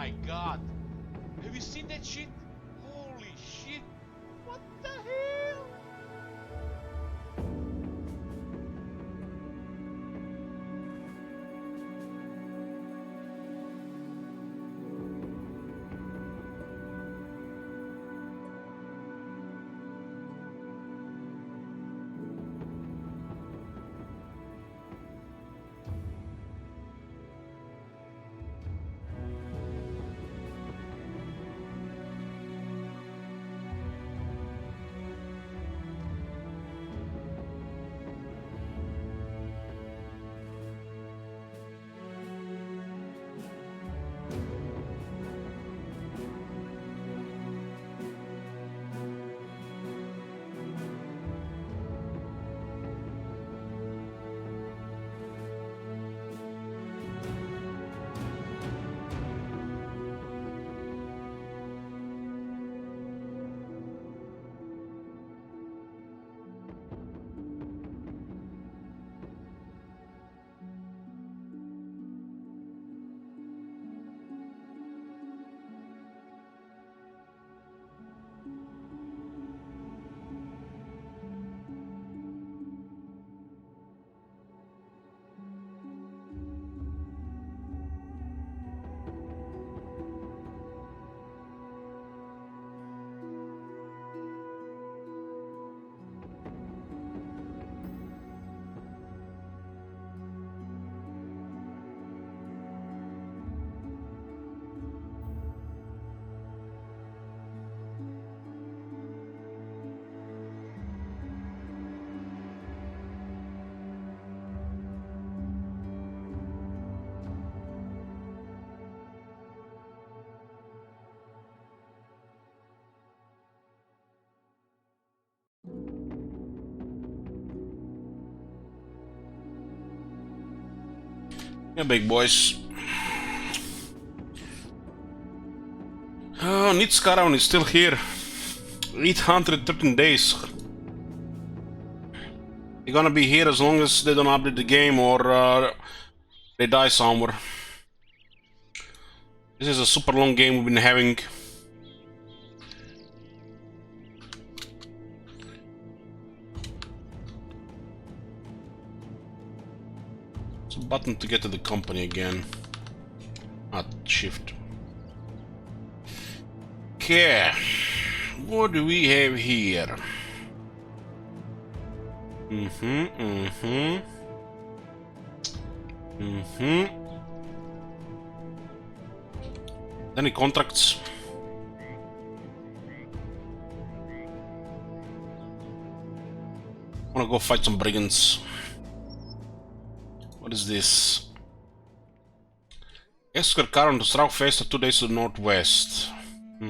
my god! Have you seen that shit? Holy shit! What the hell? Yeah, big boys. Oh, Niths Caravan is still here. 813 days. They're gonna be here as long as they don't update the game or they die somewhere. This is a super long game we've been having. It's a button to get to the company again. Not shift. Okay. What do we have here? Any contracts? Wanna go fight some brigands. What is this? Escort Caravan to southwest, 2 days to the northwest. I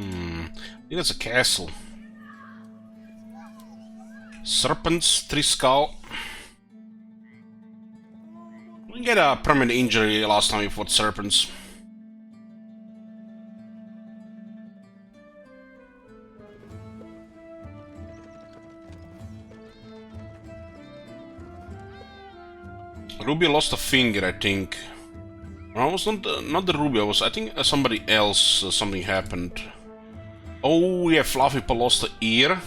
think that's a castle. Serpents, 3 skull. We get a permanent injury last time we fought serpents. Ruby lost a finger, I think. No, it was not the Ruby. It was, I think, somebody else. Something happened. Oh yeah, Fluffy lost the ear.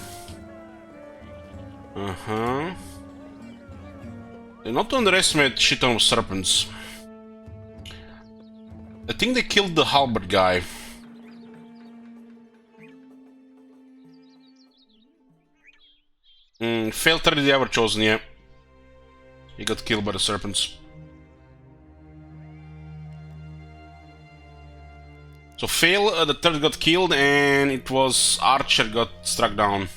Not to underestimate shit ton of serpents. I think they killed the halberd guy. Failed 30 ever chosen, yeah. He got killed by the serpents. So Fail, the third got killed, and it was Archer got struck down.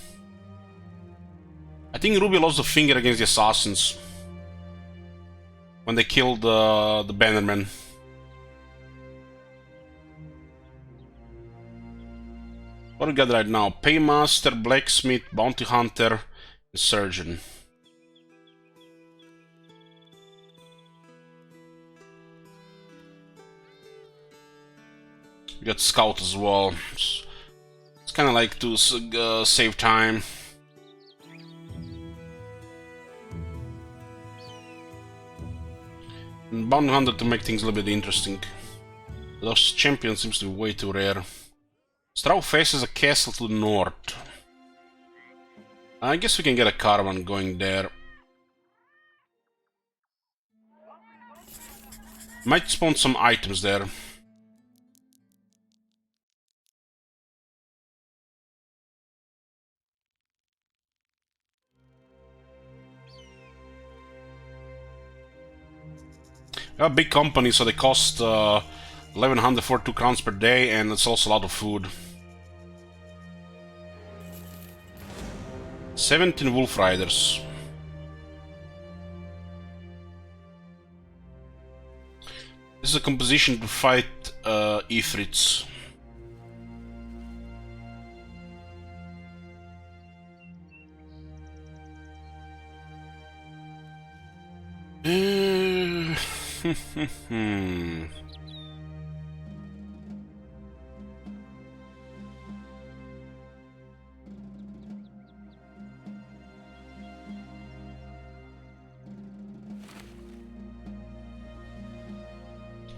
I think Ruby lost a finger against the assassins when they killed the Bannerman. What do we got right now? Paymaster, Blacksmith, Bounty Hunter, and Surgeon. We got Scout as well. It's kind of like to save time. And Bounty Hunter to make things a little bit interesting. Those champions seems to be way too rare. Straw faces a castle to the north. I guess we can get a caravan going there. Might spawn some items there. A big company, so they cost 1142 crowns per day, and it's also a lot of food. 17 wolf riders. This is a composition to fight Ifrits.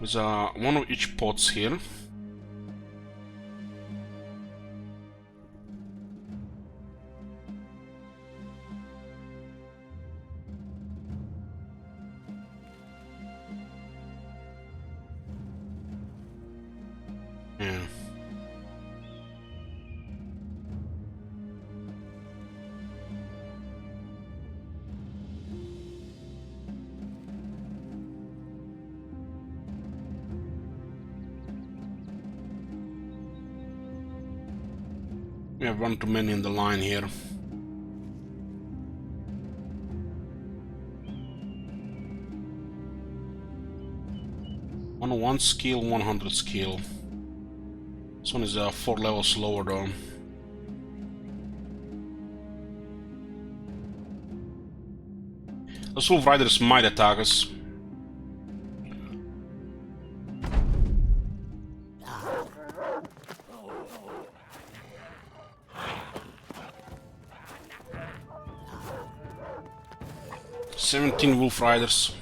There's one of each pots here. Yeah. We have one too many in the line here. One skill, 100 skill. This one is 4 levels lower though. Those wolf riders might attack us. "17 wolf riders.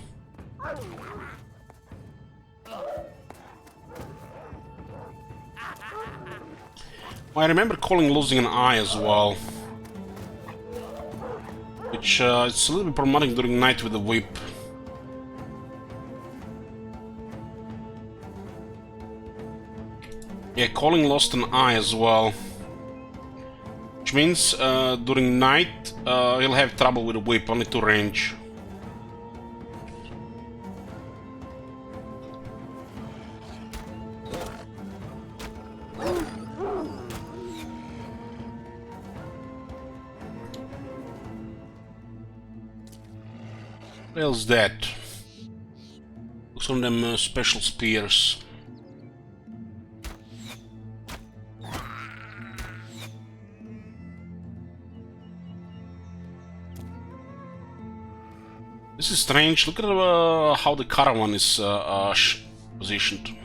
I remember calling losing an eye as well, which it's a little bit problematic during night with the whip. Yeah, calling lost an eye as well, which means during night he'll have trouble with the whip, only to range. What else is that? Looks on them special spears. This is strange. Look at how the caravan is positioned.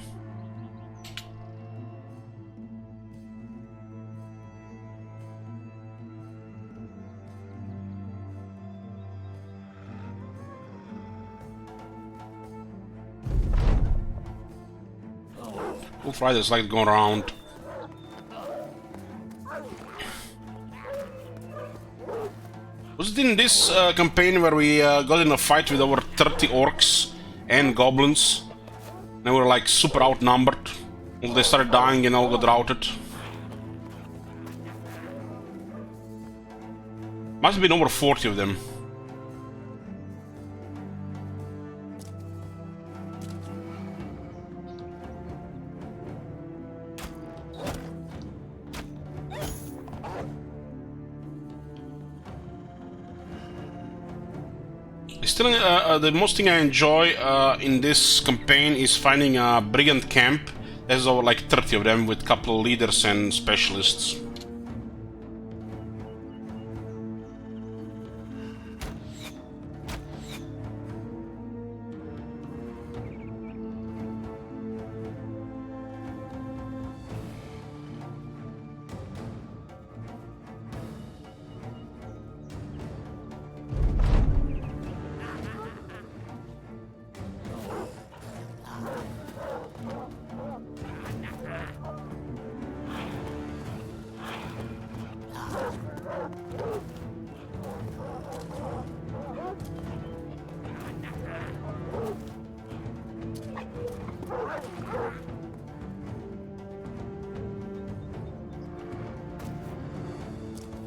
Wolf riders like to go around. Was it in this campaign where we got in a fight with over 30 orcs and goblins? They were like super outnumbered. They started dying and all got routed. Must have been over 40 of them. Still, the most thing I enjoy in this campaign is finding a brigand camp. There's over like 30 of them with a couple of leaders and specialists.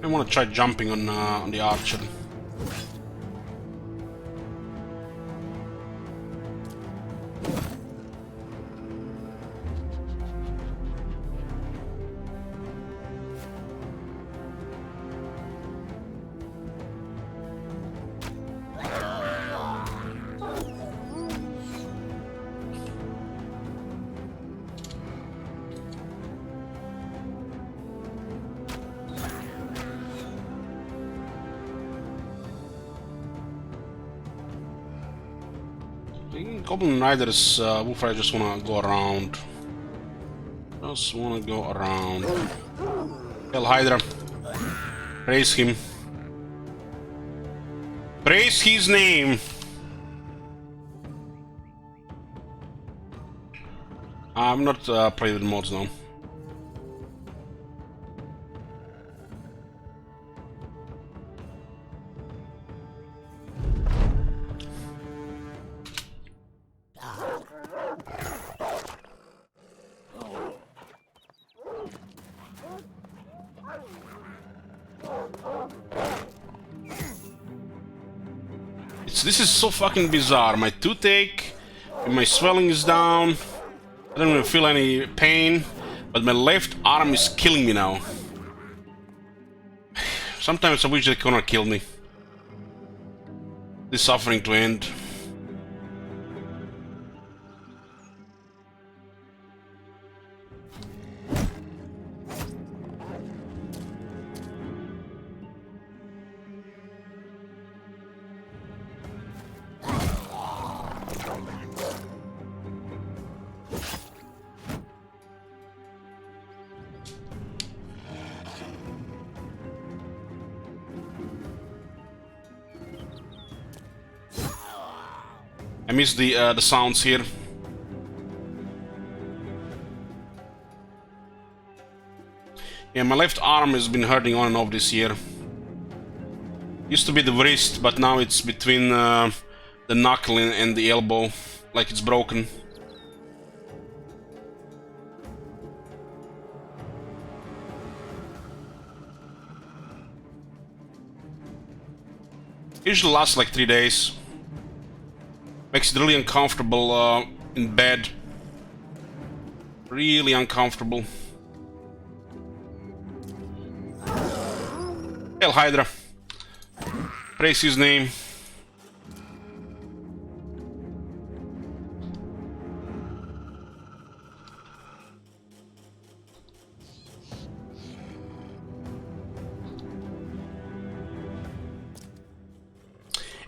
I want to try jumping on the archer. Goblin Riders, Wolf, I just wanna go around. Just wanna go around. Hell Hydra. Praise him. Praise his name! I'm not playing with mods now. This is so fucking bizarre. My toothache, my swelling is down. I don't even feel any pain, but my left arm is killing me now. Sometimes I wish they could not kill me. This suffering to end. I miss the sounds here. Yeah, my left arm has been hurting on and off this year. Used to be the wrist, but now it's between the knuckle and the elbow, like it's broken. Usually lasts like 3 days. Makes it really uncomfortable in bed. Really uncomfortable. Hell Hydra. Praise his name.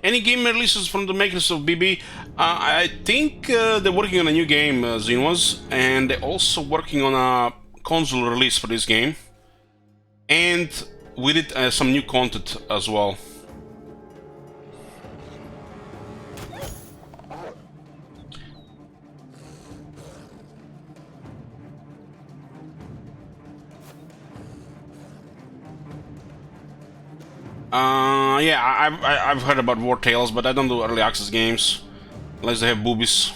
Any game releases from the makers of BB? I think they're working on a new game, Xenos, and they're also working on a console release for this game. And with it, some new content as well. Yeah, I've heard about War Tales, but I don't do early access games unless they have boobies.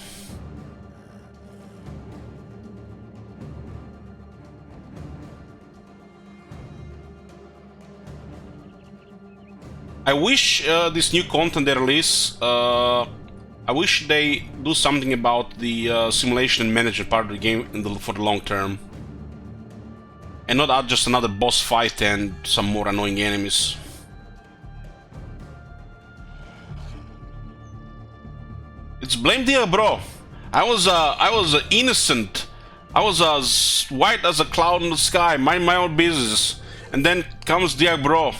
I wish this new content they release, I wish they do something about the simulation and management part of the game for the long term. And not add just another boss fight and some more annoying enemies. It's blame dear, bro. I was innocent. I was as white as a cloud in the sky, mind my own business. And then comes dear bro,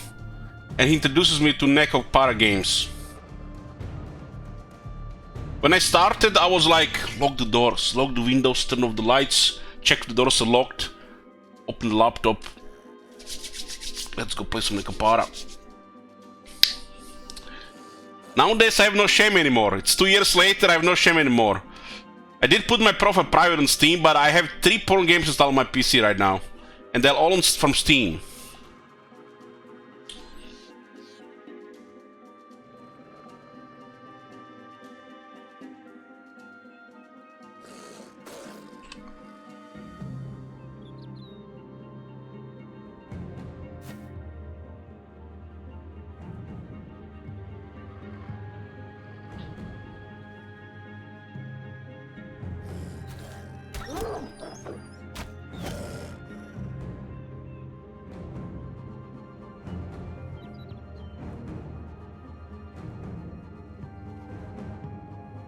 and he introduces me to Neko Para games. When I started, I was like, lock the doors, lock the windows, turn off the lights, check if the doors are locked, open the laptop. Let's go play some Neko Para. Nowadays I have no shame anymore. It's 2 years later, I have no shame anymore. I did put my profile private on Steam, but I have 3 porn games installed on my PC right now. And they're all from Steam.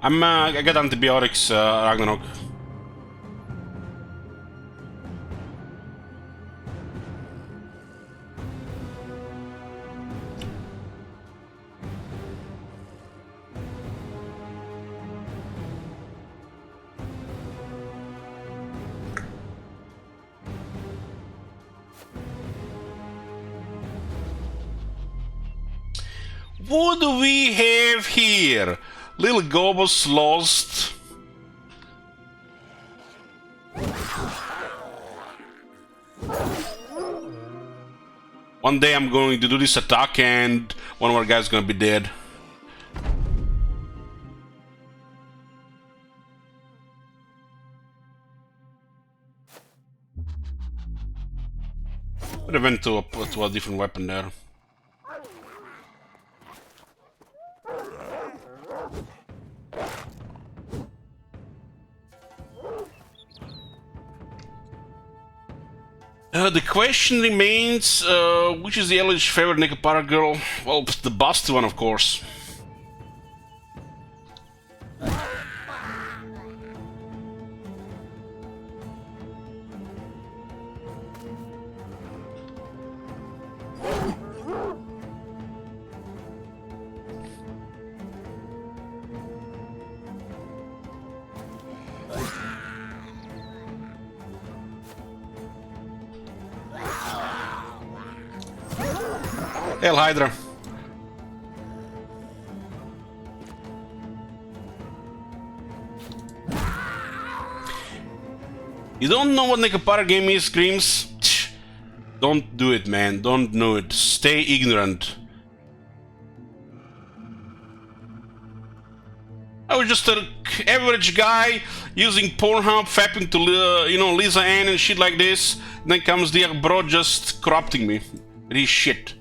I got antibiotics, Ragnarok. What do we have here? Little Gobos lost. One day I'm going to do this attack and one of our guys is gonna be dead. But I went to a different weapon there. The question remains, which is the Elish favorite Nekapara girl? Well, the busty one, of course. Hail Hydra. You don't know what Nekapara game is, Screams? Don't do it, man. Don't know it. Stay ignorant. I was just an average guy using Pornhub, fapping to, Lisa Ann and shit like this. Then comes the bro just corrupting me. Really shit.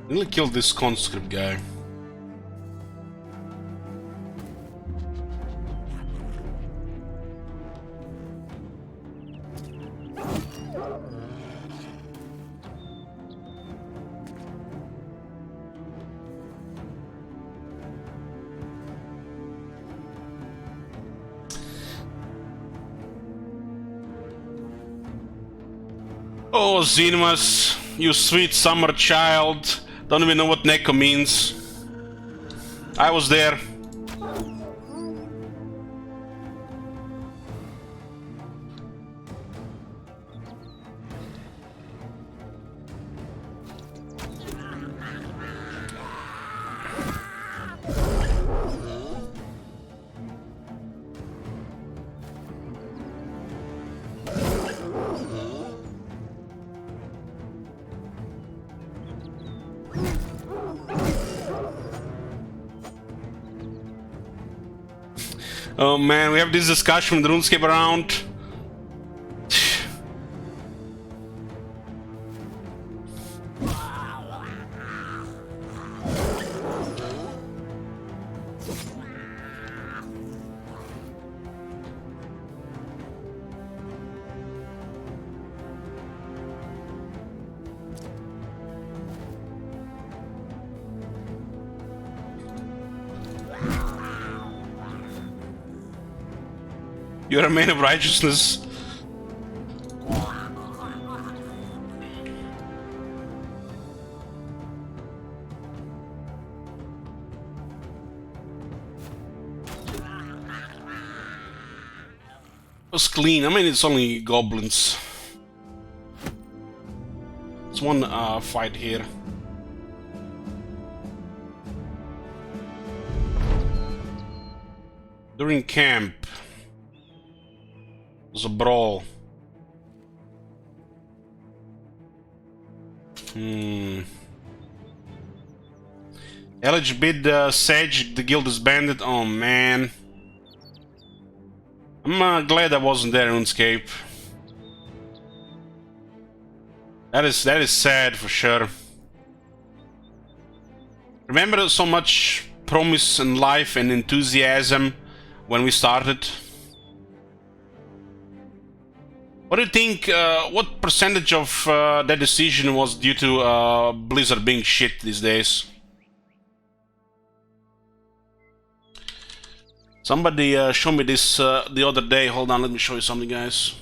Nearly killed this conscript guy. Oh, Xenemas, you sweet summer child. Don't even know what Neko means. I was there. Oh man, we have this discussion with RuneScape around. You're a man of righteousness. It was clean. I mean, it's only goblins. It's one fight here. During camp. It was a brawl. LH bid Sage, the guild is banded. Oh man. I'm glad I wasn't there in RuneScape. That is sad for sure. Remember so much promise and life and enthusiasm when we started. What do you think, what percentage of that decision was due to Blizzard being shit these days? Somebody showed me this the other day. Hold on, let me show you something, guys.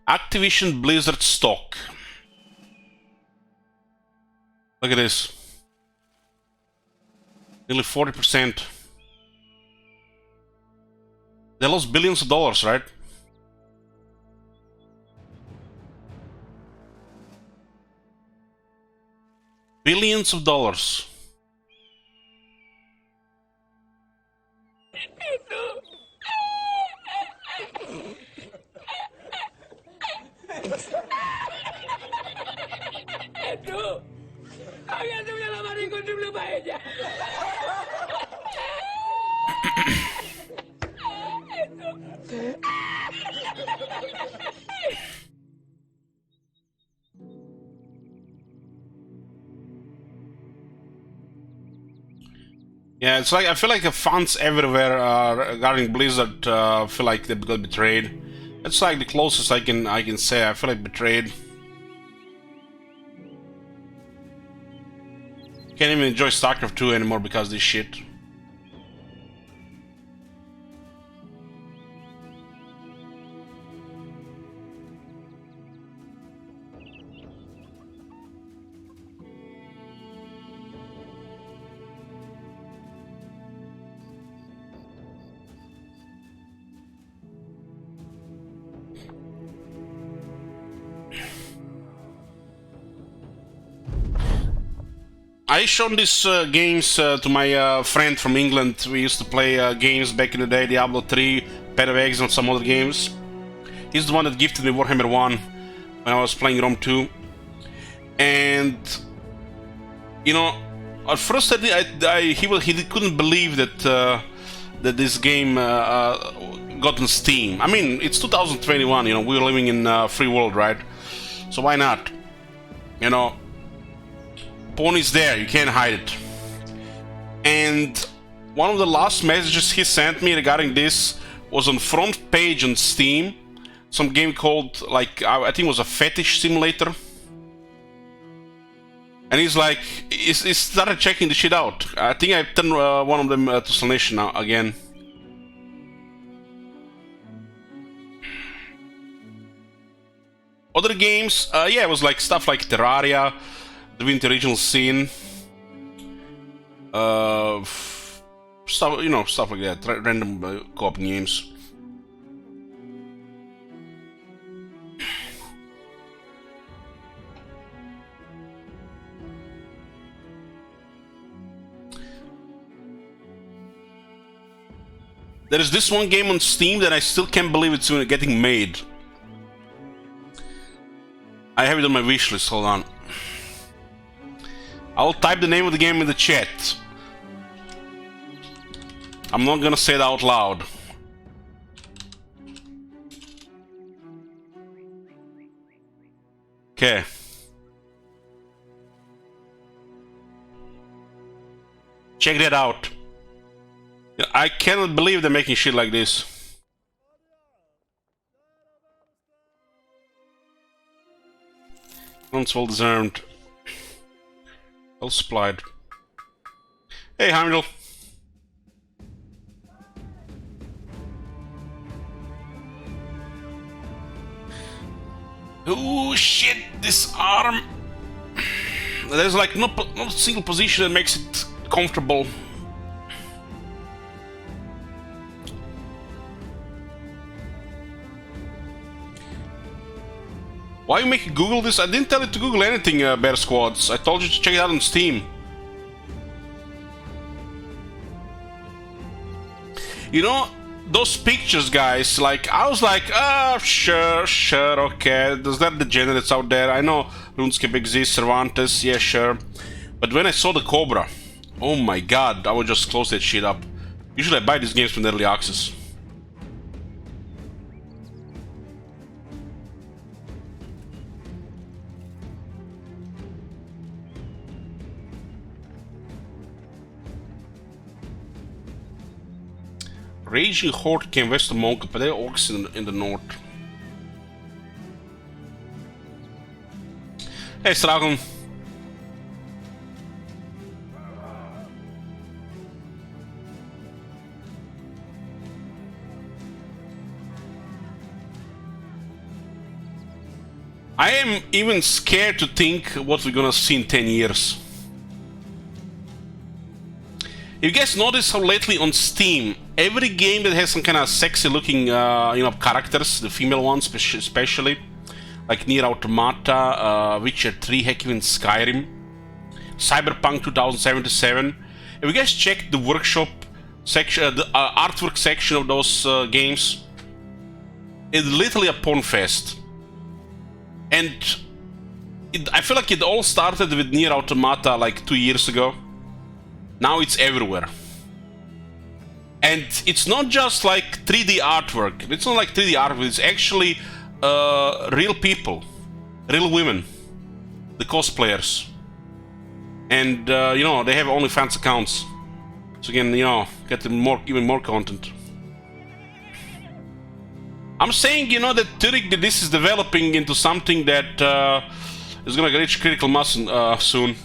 Activision Blizzard stock. Look at this. Nearly 40%. They lost billions of dollars, right? Billions of dollars. Yeah, it's like I feel like the fans everywhere regarding Blizzard feel like they got betrayed. It's like the closest I can say. I feel like betrayed. Can't even enjoy StarCraft 2 anymore because of this shit. I showed these games to my friend from England. We used to play games back in the day, Diablo 3, Pet of Eggs, and some other games. He's the one that gifted me Warhammer 1 when I was playing Rome 2. And, you know, at first he couldn't believe that that this game got on Steam. I mean, it's 2021, you know, we're living in a free world, right? So why not? You know, Pony's there, you can't hide it. And one of the last messages he sent me regarding this was on front page on Steam, some game called, like, I think it was a fetish simulator. And he's like, he started checking the shit out. I think I turned one of them to Salnation now again. Other games, yeah, it was like stuff like Terraria, the Winter Regional Scene, stuff, you know, stuff like that, random co-op games. There is this one game on Steam that I still can't believe it's getting made. I have it on my wishlist, hold on. I'll type the name of the game in the chat. I'm not gonna say it out loud. Okay. Check that out. I cannot believe they're making shit like this. It's well deserved. Well supplied. Hey, Heimdall. Oh shit! This arm. There's like not a single position that makes it comfortable. Why you make it Google this? I didn't tell it to Google anything, Bear Squads. I told you to check it out on Steam. You know, those pictures, guys, like, I was like, ah, sure, okay, there's that degenerates out there. I know RuneScape exists, Cervantes, yeah, sure. But when I saw the Cobra, oh my god, I would just close that shit up. Usually I buy these games from early access. Raging Horde came west of Monka, but they're orcs in the north. Hey, Stragon. I am even scared to think what we're gonna see in 10 years. You guys notice how lately on Steam, every game that has some kind of sexy looking, characters, the female ones especially, like Nier Automata, Witcher 3, heck even Skyrim, Cyberpunk 2077. If you guys check the workshop section, the artwork section of those games, it's literally a porn fest. And I feel like it all started with Nier Automata like 2 years ago. Now it's everywhere. And it's not just like 3D artwork. It's not like 3D artwork, it's actually real people, real women, the cosplayers. And, they have OnlyFans accounts. So again, get even more content. I'm saying, that theoretically this is developing into something that is gonna reach critical mass soon.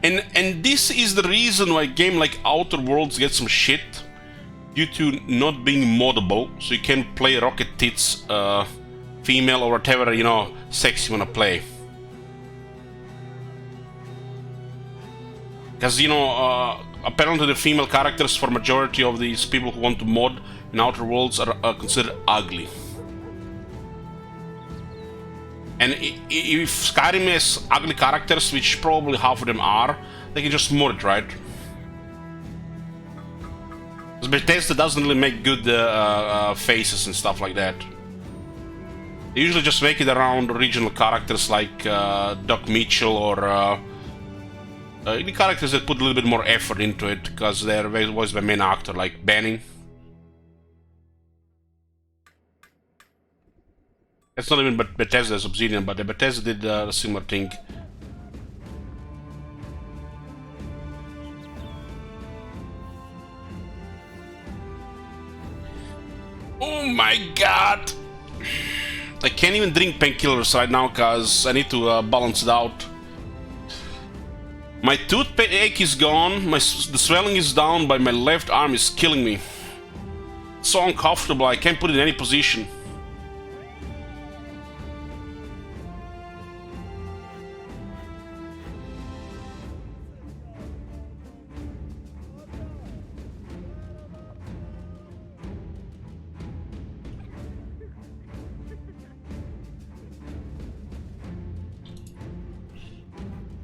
And this is the reason why a game like Outer Worlds gets some shit, due to not being moddable, so you can play Rocket Tits, female or whatever, sex you wanna play. Because, apparently the female characters for majority of these people who want to mod in Outer Worlds are considered ugly. And if Skyrim has ugly characters, which probably half of them are, they can just mod it, right? Because Bethesda doesn't really make good faces and stuff like that. They usually just make it around original characters like Doc Mitchell or the characters that put a little bit more effort into it, because they're voiced by main actor, like Banning. It's not even Bethesda's Obsidian, but Bethesda did a similar thing. Oh my god! I can't even drink painkillers right now, cause I need to balance it out. My toothache is gone, the swelling is down, but my left arm is killing me. It's so uncomfortable, I can't put it in any position.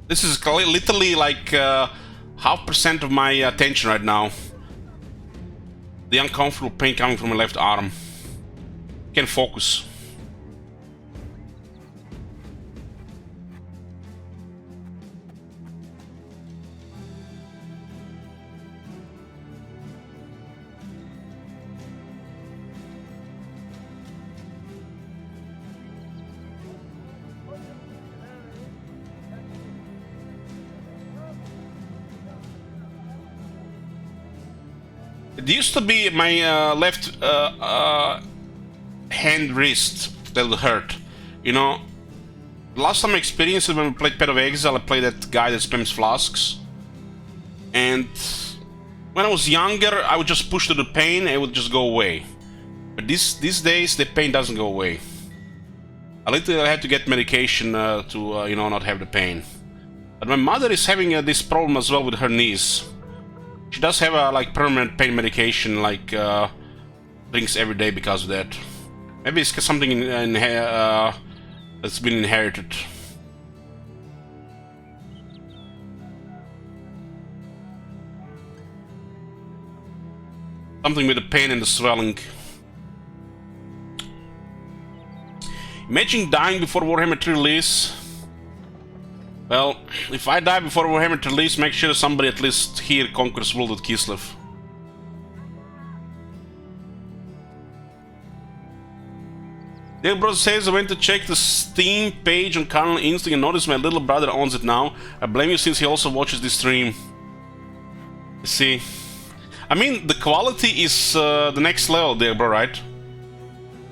This is literally like 0.5% of my attention right now. The uncomfortable pain coming from my left arm. Can't focus. It used to be my left hand wrist that would hurt. Last time I experienced it when we played Path of Exile, I played that guy that spams flasks. And when I was younger, I would just push to the pain and it would just go away. But these days, the pain doesn't go away. I literally had to get medication to, not have the pain. But my mother is having this problem as well with her knees. She does have a permanent pain medication, drinks every day because of that. Maybe it's something that's been inherited. Something with the pain and the swelling. Imagine dying before Warhammer 3 release. Well, if I die before Warhammer 3 release, make sure somebody at least here conquers world with Kislev. Dear brother says I went to check the Steam page on Caravan Instinct and noticed my little brother owns it now. I blame you since he also watches this stream. You see, I mean the quality is the next level, dear bro, right?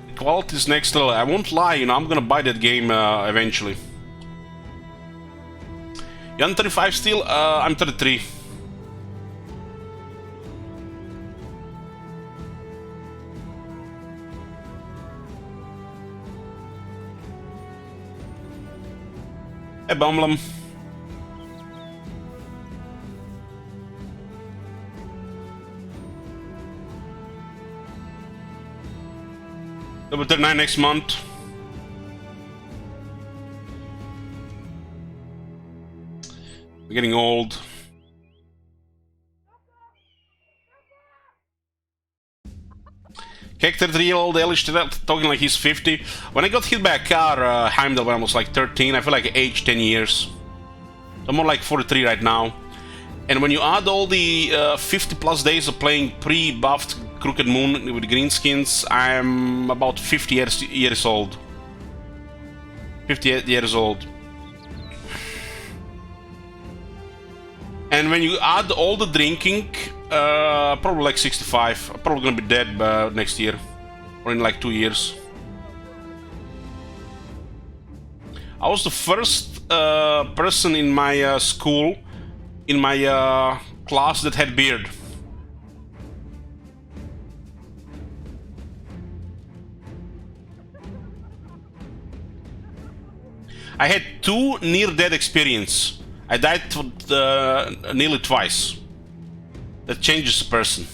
The quality is next level. I won't lie, you know, I'm gonna buy that game eventually. You on 35 still? I'm 33. Hey, Bumblum. Level 39 next month. We're getting old. Kek 33-year-old Elish talking like he's 50. When I got hit by a car, Heimdall, when I was like 13, I feel like I aged 10 years. I'm more like 43 right now. And when you add all the 50 plus days of playing pre-buffed Crooked Moon with greenskins, I'm about 50 years old. 58 years old. And when you add all the drinking, probably like 65. I'm probably gonna be dead next year, or in like 2 years. I was the first person in my school, in my class that had beard. I had 2 near-death experience. I died nearly twice. That changes a person.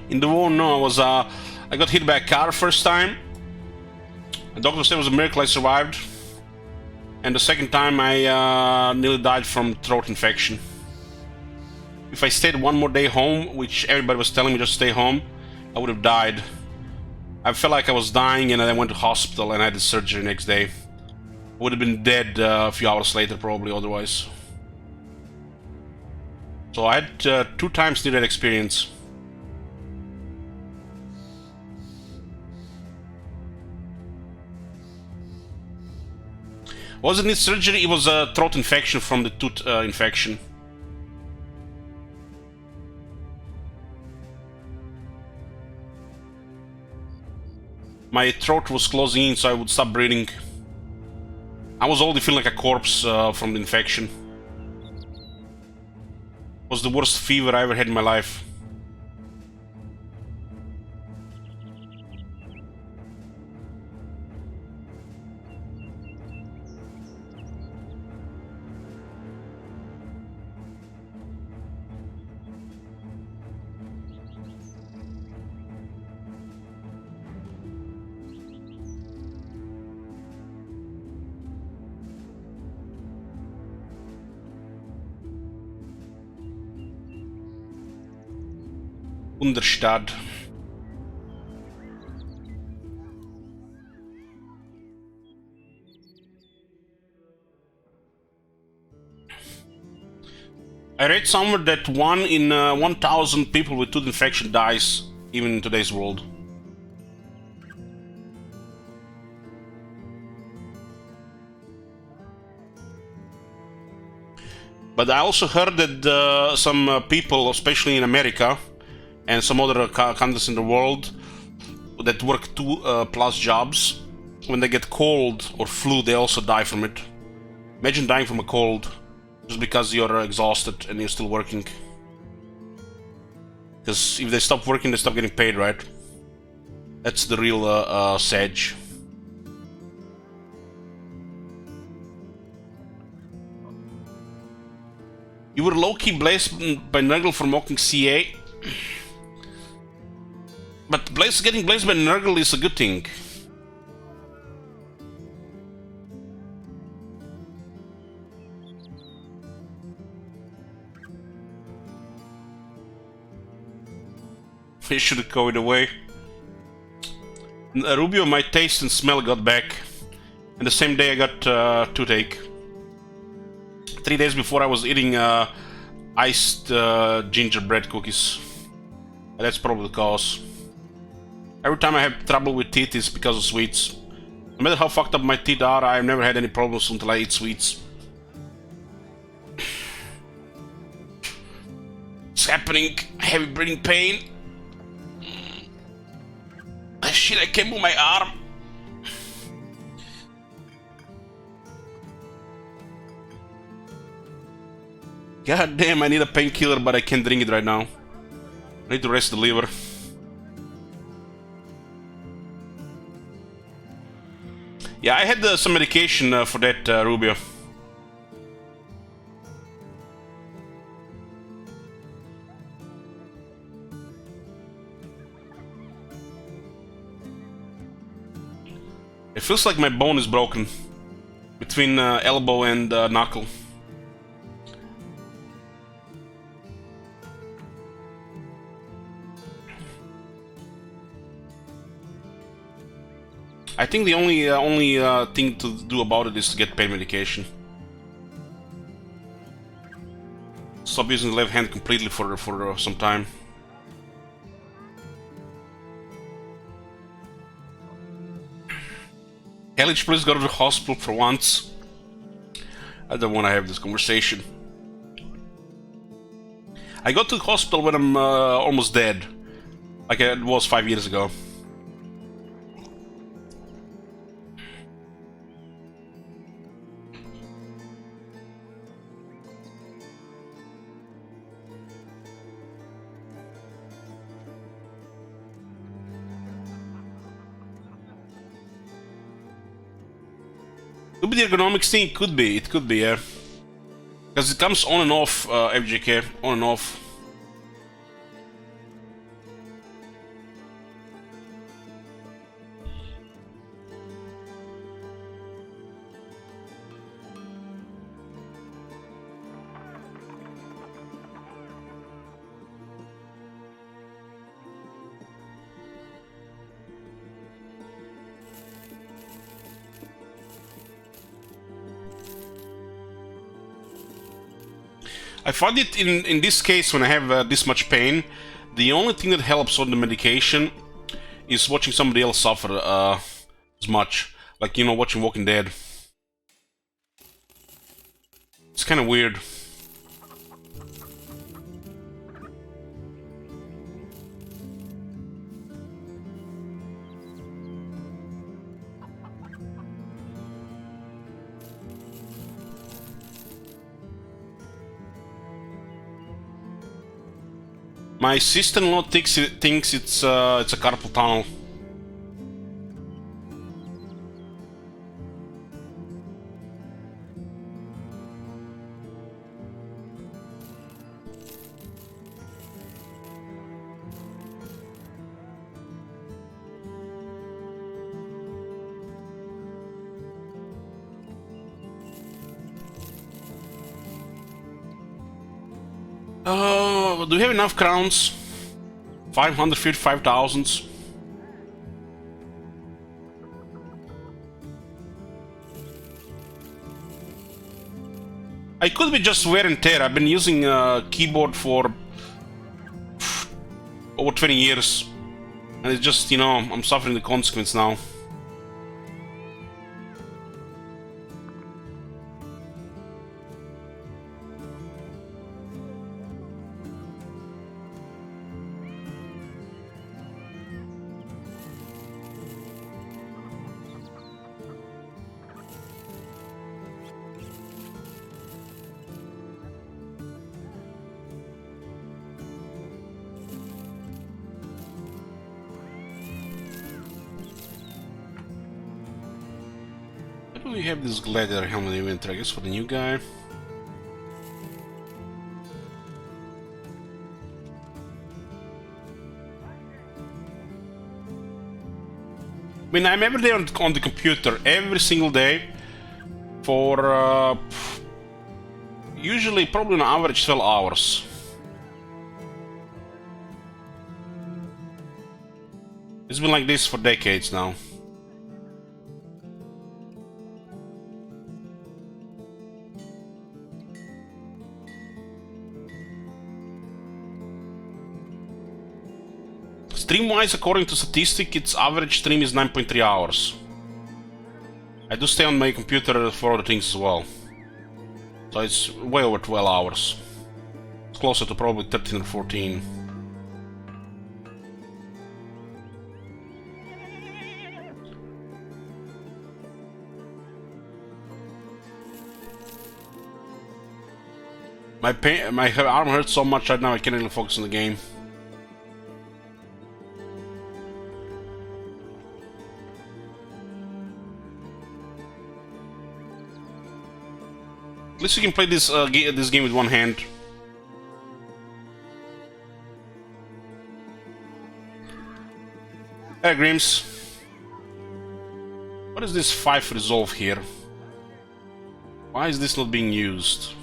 In the war, no, I got hit by a car first time. The doctor said it was a miracle I survived. And the second time I nearly died from throat infection. If I stayed one more day home, which everybody was telling me just stay home, I would have died. I felt like I was dying and I went to hospital and I had the surgery next day. I would have been dead a few hours later probably otherwise. So I had 2 times near that experience. Wasn't it surgery? It was a throat infection from the tooth infection. My throat was closing in, so I would stop breathing. I was already feeling like a corpse from the infection. It was the worst fever I ever had in my life. Understadt. I read somewhere that 1 in 1,000 people with tooth infection dies, even in today's world. But I also heard that some people, especially in America, and some other countries in the world that work 2 plus jobs, when they get cold or flu, they also die from it. Imagine dying from a cold just because you're exhausted and you're still working. Because if they stop working, they stop getting paid, right? That's the real sedge. You were low-key blazed by Nurgle for mocking CA. But getting blazed by Nurgle is a good thing. I should have go it away. Rubio, my taste and smell got back. And the same day I got toothache. 3 days before I was eating iced gingerbread cookies. That's probably the cause. Every time I have trouble with teeth, it's because of sweets. No matter how fucked up my teeth are, I've never had any problems until I eat sweets. It's happening. Heavy breathing pain. Shit, I can't move my arm. God damn, I need a painkiller, but I can't drink it right now. I need to rest the liver. Yeah, I had some medication for that, Rubio. It feels like my bone is broken between elbow and knuckle. I think the only thing to do about it is to get pain medication. Stop using the left hand completely for some time. Hellich, please go to the hospital for once. I don't want to have this conversation. I got to the hospital when I'm almost dead. Like it was 5 years ago. Could be the ergonomics thing, it could be, yeah. Because it comes on and off, FJK, on and off. I find it in this case, when I have this much pain, the only thing that helps on the medication is watching somebody else suffer as much. Like, you know, watching Walking Dead. It's kind of weird. My sister-in-law thinks it's a carpal tunnel. Do we have enough crowns? 555,000. I could be just wear and tear. I've been using a keyboard for over 20 years. And it's just, you know, I'm suffering the consequence now. We have this gladiator helmet inventory, I guess, for the new guy. I mean, I'm every day on the computer, every single day, for usually probably on average 12 hours. It's been like this for decades now. Stream-wise, according to statistic, its average stream is 9.3 hours. I do stay on my computer for other things as well. So it's way over 12 hours. It's closer to probably 13 or 14. My arm hurts so much right now I can't really focus on the game. At least you can play this this game with one hand. Hey, Grims. What is this 5 resolve here? Why is this not being used?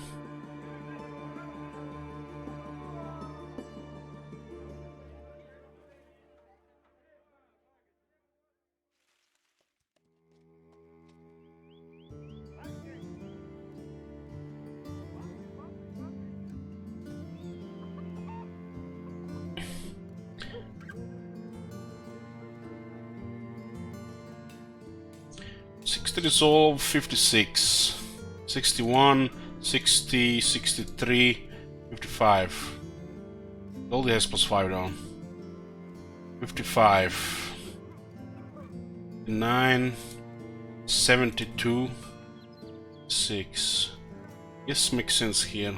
Resolve 56, 61, 60, 63, 55. All has +5 down. 55, 9, 72, 6. Yes, makes sense here.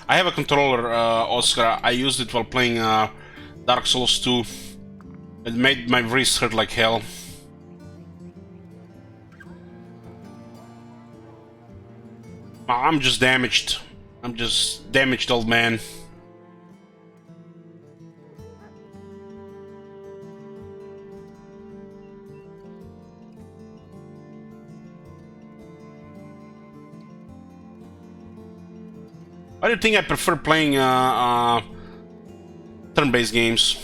I have a controller, Oscar. I used it while playing Dark Souls 2. It made my wrist hurt like hell. I'm just damaged. I'm just damaged, old man. I do think I prefer playing turn-based games.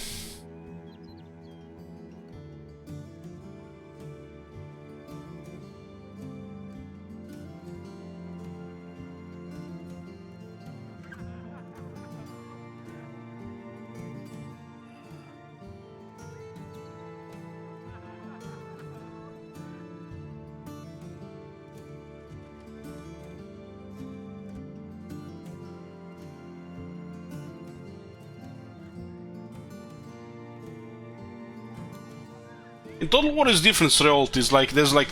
In Total War is different royalties. Like there's like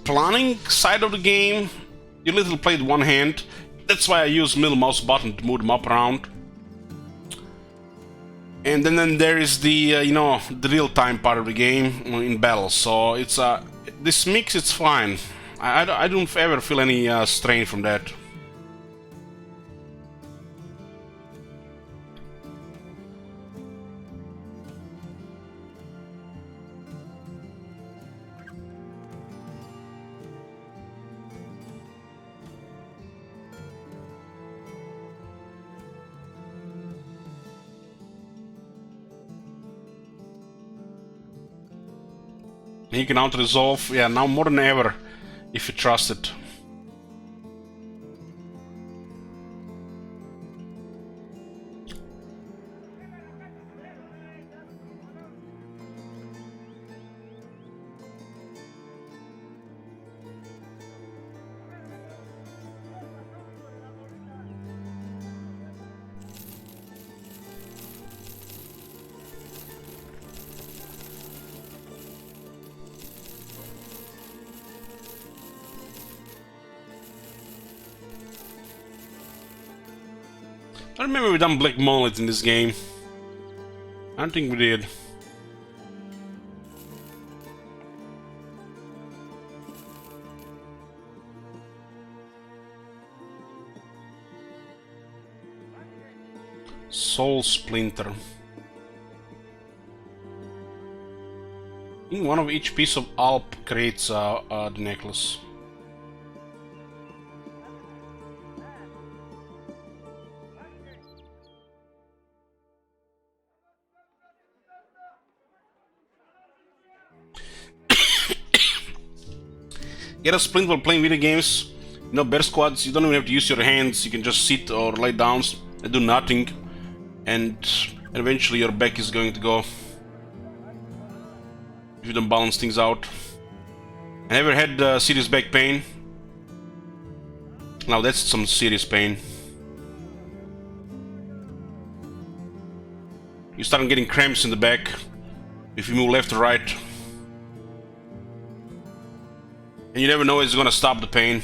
planning side of the game. You literally play with one hand. That's why I use middle mouse button to move them up around. And then there is the you know, the real-time part of the game in battle. So it's this mix. It's fine. I don't ever feel any strain from that. You can auto-resolve, yeah, now more than ever, if you trust it. I remember we done Black Monolith in this game. I don't think we did. Soul Splinter. I think one of each piece of Alp creates the necklace. Get a splint while playing video games. You know, bear squads, you don't even have to use your hands. You can just sit or lay down and do nothing. And eventually your back is going to go. If you don't balance things out. I never had serious back pain. Now that's some serious pain. You start getting cramps in the back if you move left or right. And you never know it's gonna stop the pain.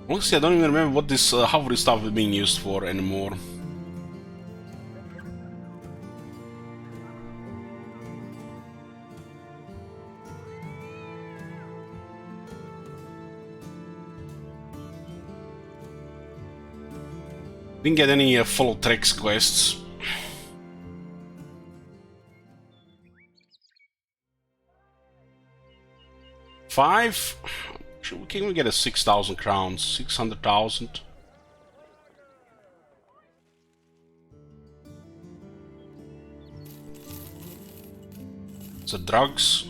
Honestly, I don't even remember what this hover stuff is being used for anymore. Didn't get any follow tracks quests. Five? Can we get a 6,000 crowns? 600,000? So drugs.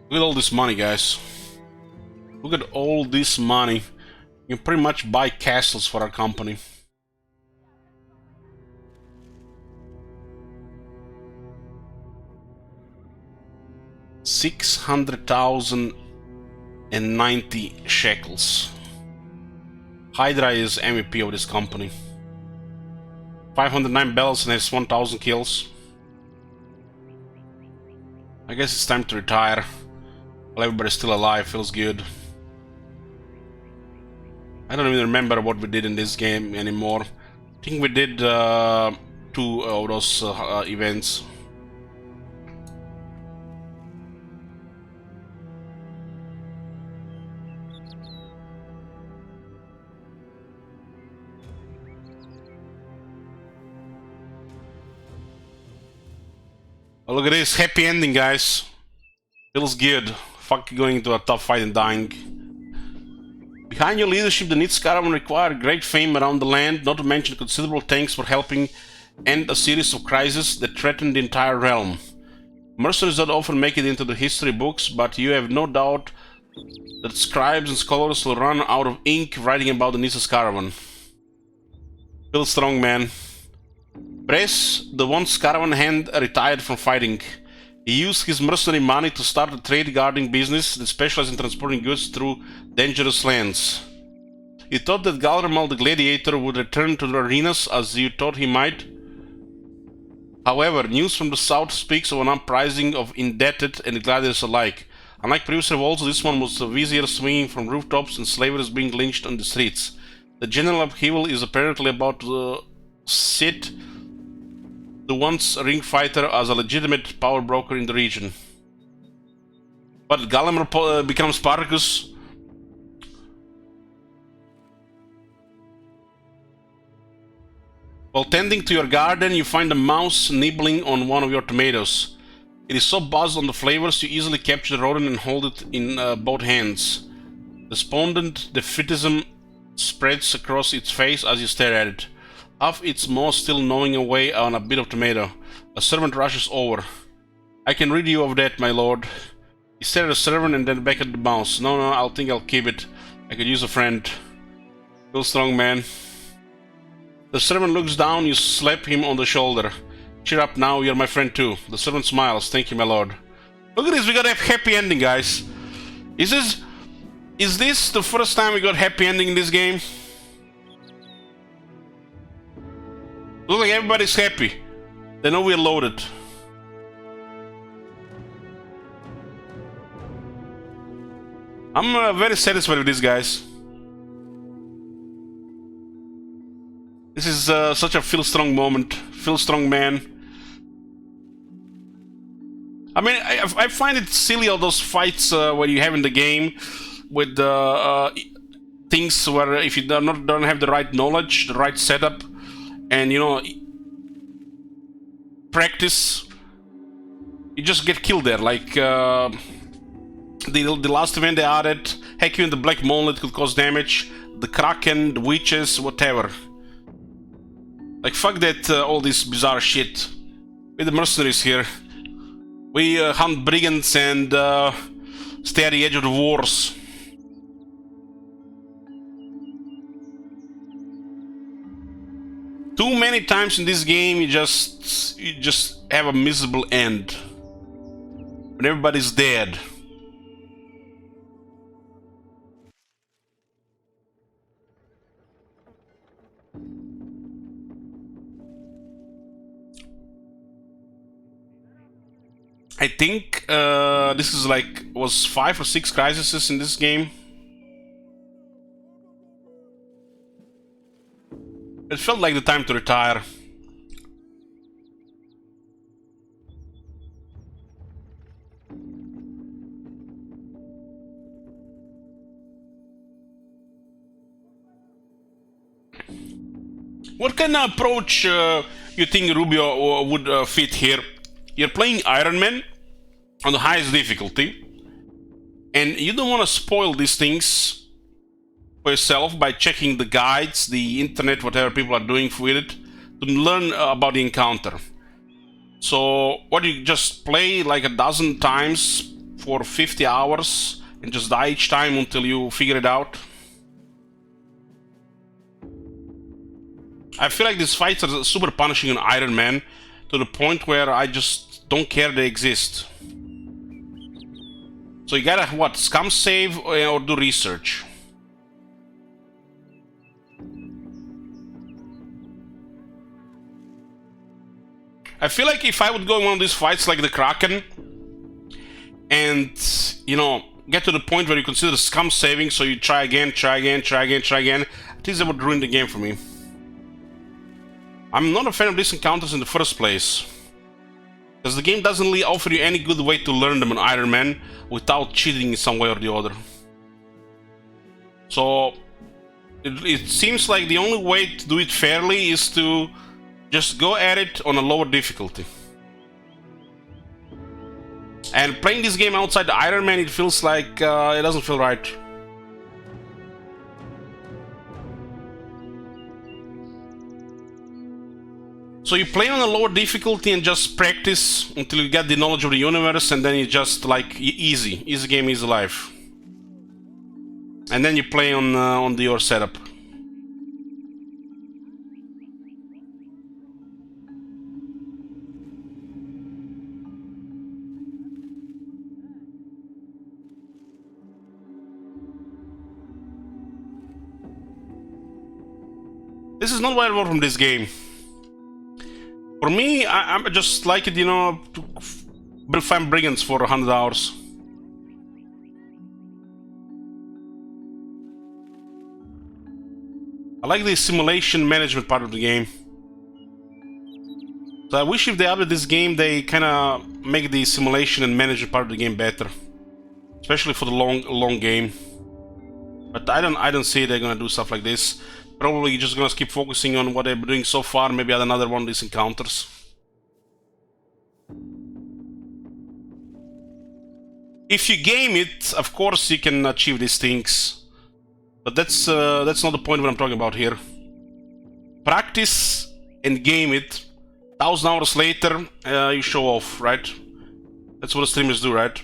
Look at all this money, guys. Look at all this money. You can pretty much buy castles for our company. $600,090 shekels. Hydra is MVP of this company. 509 bells and has 1,000 kills. I guess it's time to retire. While everybody's still alive, feels good. I don't even remember what we did in this game anymore. I think we did 2 of those events. Oh, look at this, happy ending, guys. Feels good. Fuck going into a tough fight and dying. Behind your leadership, the Niths Caravan acquired great fame around the land, not to mention considerable thanks for helping end a series of crises that threatened the entire realm. Mercenaries don't often make it into the history books, but you have no doubt that scribes and scholars will run out of ink writing about the Niths Caravan. Feel strong, man. Bress, the once caravan hand, retired from fighting. He used his mercenary money to start a trade guarding business that specialized in transporting goods through dangerous lands. You thought that Galramal the Gladiator would return to the arenas as you thought he might. However, news from the south speaks of an uprising of indebted and gladiators alike. Unlike previous revolts, this one was the vizier swinging from rooftops and slavers being lynched on the streets. The general upheaval is apparently about to sit the once ring fighter as a legitimate power broker in the region. But Galamer becomes Spartacus. While tending to your garden, you find a mouse nibbling on one of your tomatoes. It is so buzzed on the flavors, you easily capture the rodent and hold it in both hands. Despondent defeatism spreads across its face as you stare at it. Half its maw still gnawing away on a bit of tomato. A servant rushes over. I can rid you of that, my lord. He stared at the servant and then back at the mouse. No, I'll keep it. I could use a friend. Feel strong, man. The servant looks down, you slap him on the shoulder. Cheer up now, you're my friend too. The servant smiles. Thank you, my lord. Look at this, we got a happy ending, guys. Is this the first time we got happy ending in this game? Looks like everybody's happy. They know we're loaded. I'm very satisfied with this, guys. This is such a feel strong moment. Feel strong, man. I mean, I find it silly, all those fights where you have in the game with things where if you don't have the right knowledge, the right setup, and you know, practice, you just get killed there. Like the last event they added, hack you in the black monolith could cause damage, the Caravan, the witches, whatever. Like fuck that, all this bizarre shit. We're the mercenaries here. We hunt brigands and stay at the edge of the wars. Too many times in this game you just have a miserable end. When everybody's dead. I think this is was 5 or 6 crises in this game. It felt like the time to retire. What kind of approach you think Rubio would fit here? You're playing Iron Man on the highest difficulty, and you don't want to spoil these things for yourself by checking the guides, the internet, whatever people are doing with it, to learn about the encounter. So what, you just play like a dozen times for 50 hours and just die each time until you figure it out? I feel like these fights are super punishing on Iron Man, to the point where I just don't care they exist. So you gotta, what, scum save or do research? I feel like if I would go in one of these fights like the Kraken, and, you know, get to the point where you consider scum saving, so you try again, I think that would ruin the game for me. I'm not a fan of these encounters in the first place, because the game doesn't really offer you any good way to learn them on Iron Man without cheating in some way or the other. So it seems like the only way to do it fairly is to just go at it on a lower difficulty. And playing this game outside the Iron Man, it feels like it doesn't feel right. So you play on a lower difficulty and just practice until you get the knowledge of the universe, and then you just like easy game, easy life. And then you play on your setup. This is not what I want from this game. For me, I just like it, you know, to find brigands for 100 hours. I like the simulation management part of the game. So I wish if they update this game, they kind of make the simulation and management part of the game better, especially for the long game. But I don't see they're gonna do stuff like this. Probably just gonna keep focusing on what they've been doing so far, maybe add another one of these encounters. If you game it, of course you can achieve these things. But that's not the point what I'm talking about here. practice and game it. 1,000 hours later, you show off, right? That's what the streamers do, right?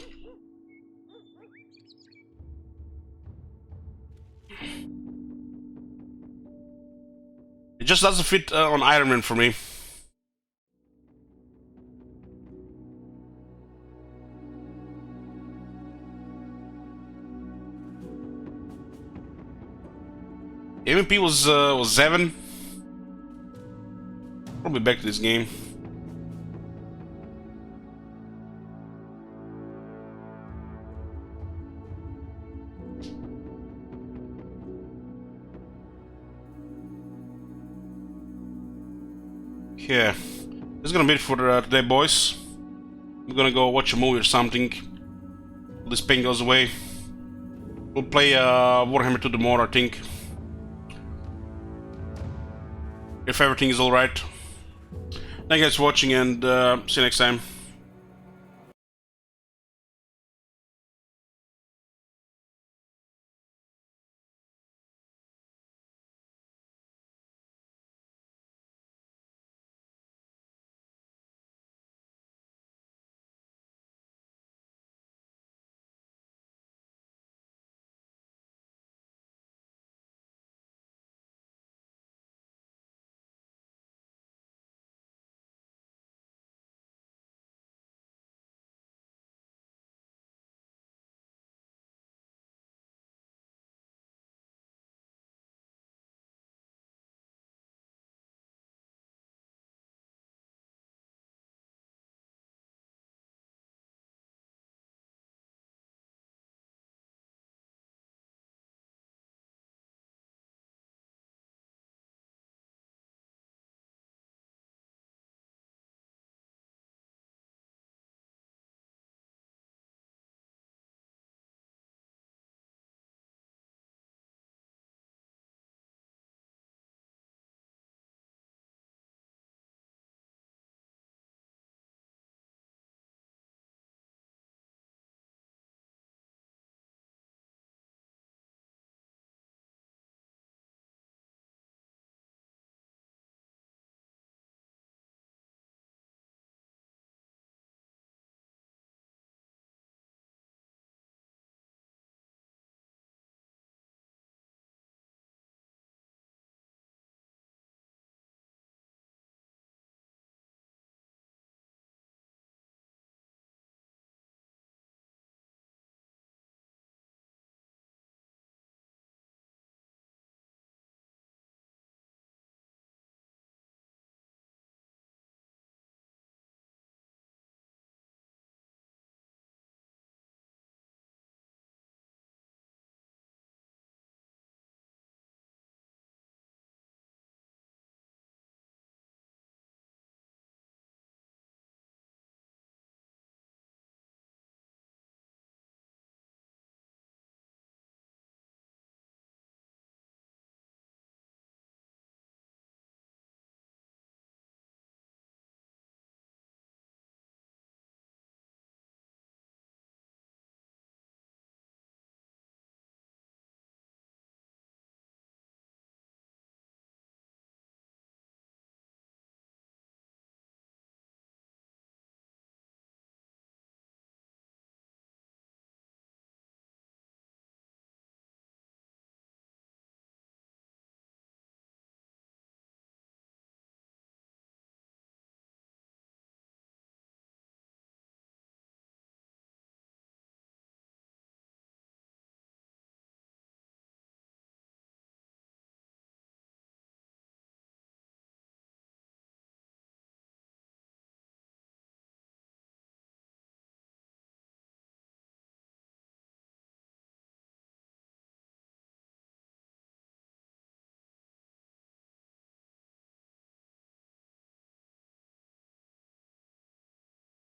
It just doesn't fit on Iron Man for me. MVP was 7. Probably back to this game. Yeah, that's gonna be it for today, boys. I'm gonna go watch a movie or something. This pain goes away. We'll play Warhammer 2 tomorrow, I think. If everything is alright. Thank you guys for watching, and see you next time.